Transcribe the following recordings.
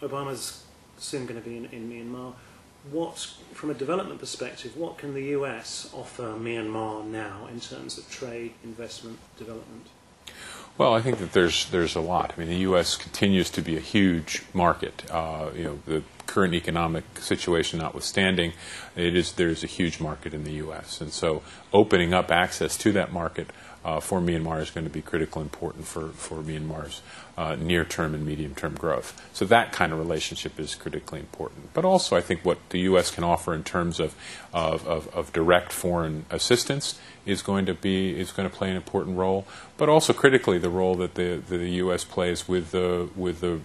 Obama's soon going to be in Myanmar. From a development perspective, what can the US offer Myanmar now in terms of trade, investment, development? Well, I think that there's a lot. I mean, the U.S. continues to be a huge market. The current economic situation notwithstanding, there's a huge market in the U.S. And so opening up access to that market for Myanmar is going to be critically important for Myanmar's near-term and medium-term growth. So that kind of relationship is critically important. But also I think what the U.S. can offer in terms of direct foreign assistance is going to play an important role, but also critically the role that the U.S. plays with the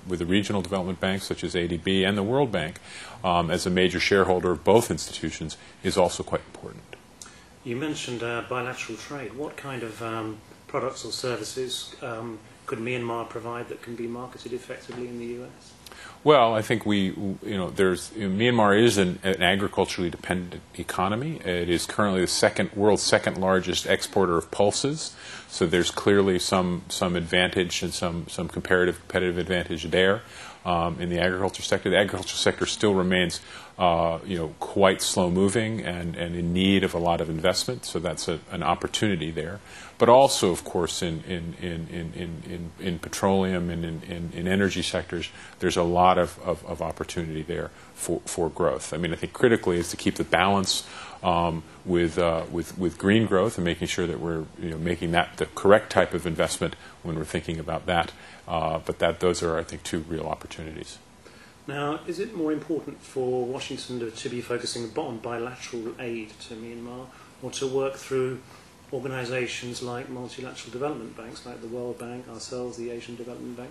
regional development banks such as ADB and the World Bank as a major shareholder of both institutions is also quite important. You mentioned bilateral trade. What kind of products or services could Myanmar provide that can be marketed effectively in the U.S.? Well, I think Myanmar is an agriculturally dependent economy. It is currently the world's second largest exporter of pulses. So there's clearly some advantage and some competitive advantage there in the agriculture sector. The agriculture sector still remains quite slow moving and in need of a lot of investment. So that's an opportunity there. But also, of course, in petroleum and in energy sectors, there's a lot of opportunity there for growth. I mean, I think critically is to keep the balance with green growth and making sure that we're making that the correct type of investment when we're thinking about that. But those are, I think, two real opportunities. Now, is it more important for Washington to be focusing on bilateral aid to Myanmar, or to work through organisations like multilateral development banks, like the World Bank, ourselves, the Asian Development Bank,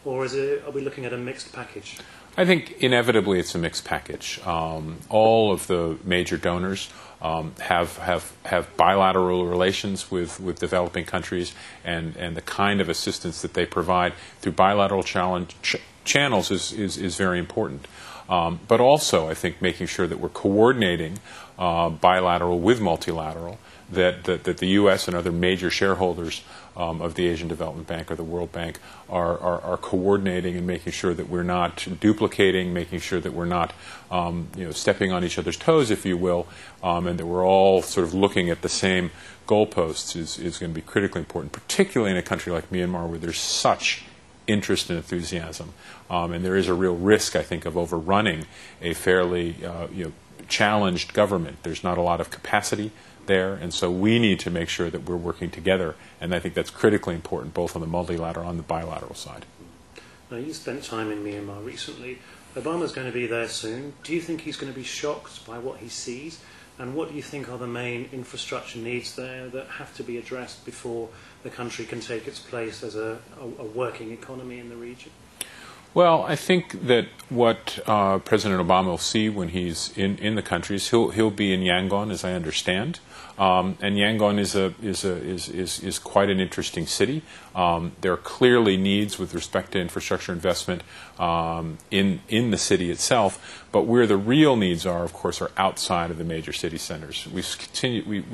or are we looking at a mixed package? I think inevitably it's a mixed package. All of the major donors have bilateral relations with developing countries, and the kind of assistance that they provide through bilateral channels is very important. But also, I think, making sure that we're coordinating bilateral with multilateral, that the U.S. and other major shareholders of the Asian Development Bank or the World Bank are coordinating and making sure that we're not duplicating, making sure that we're not stepping on each other's toes, if you will, and that we're all sort of looking at the same goalposts is going to be critically important, particularly in a country like Myanmar where there's such interest and enthusiasm. And there is a real risk, I think, of overrunning a fairly challenged government. There's not a lot of capacity there, and so we need to make sure that we're working together, and I think that's critically important both on the multilateral and the bilateral side. Now, you spent time in Myanmar recently. Obama's going to be there soon. Do you think he's going to be shocked by what he sees? And what do you think are the main infrastructure needs there that have to be addressed before the country can take its place as a working economy in the region? Well, I think that what President Obama will see when he's in the country is he'll be in Yangon, as I understand, and Yangon is quite an interesting city. There are clearly needs with respect to infrastructure investment in the city itself, but where the real needs are, of course, are outside of the major city centers. We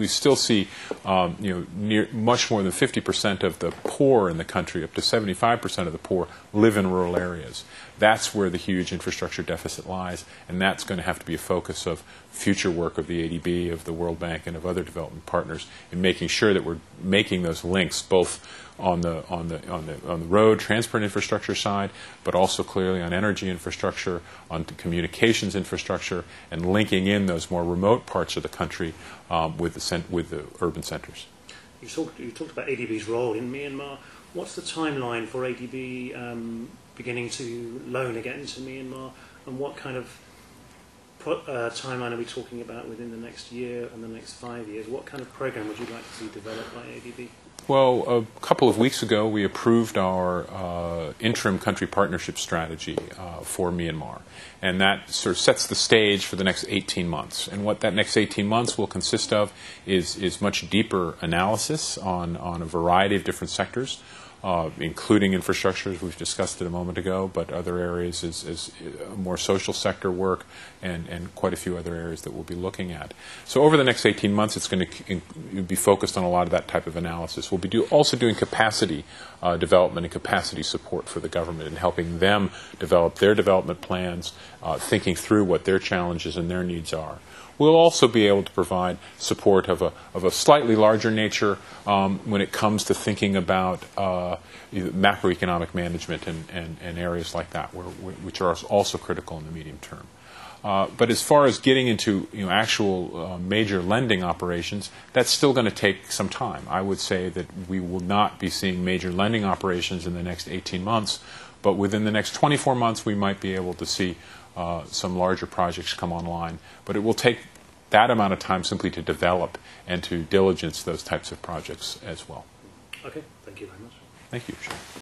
still see much more than 50% of the poor in the country, up to 75% of the poor, live in rural areas. That's where the huge infrastructure deficit lies, and that's going to have to be a focus of future work of the ADB, of the World Bank, and of other development partners in making sure that we're making those links both on the road transport infrastructure side, but also clearly on energy infrastructure, on communications infrastructure, and linking in those more remote parts of the country with the urban centers. You talked about ADB's role in Myanmar. What's the timeline for ADB beginning to loan again to Myanmar, and what kind of timeline are we talking about within the next year and the next 5 years? What kind of program would you like to see developed by ADB? Well, a couple of weeks ago, we approved our interim country partnership strategy for Myanmar, and that sort of sets the stage for the next 18 months. And what that next 18 months will consist of is much deeper analysis on a variety of different sectors. including infrastructure, as we've discussed it a moment ago, but other areas is more social sector work and quite a few other areas that we'll be looking at. So over the next 18 months, it's going to be focused on a lot of that type of analysis. We'll be also doing capacity development and capacity support for the government and helping them develop their development plans, thinking through what their challenges and their needs are. We'll also be able to provide support of a slightly larger nature when it comes to thinking about macroeconomic management and areas like that, which are also critical in the medium term. But as far as getting into actual major lending operations, that's still going to take some time. I would say that we will not be seeing major lending operations in the next 18 months, but within the next 24 months we might be able to see some larger projects come online. But it will take that amount of time simply to develop and to diligence those types of projects as well. Okay, thank you very much. Thank you, Sean.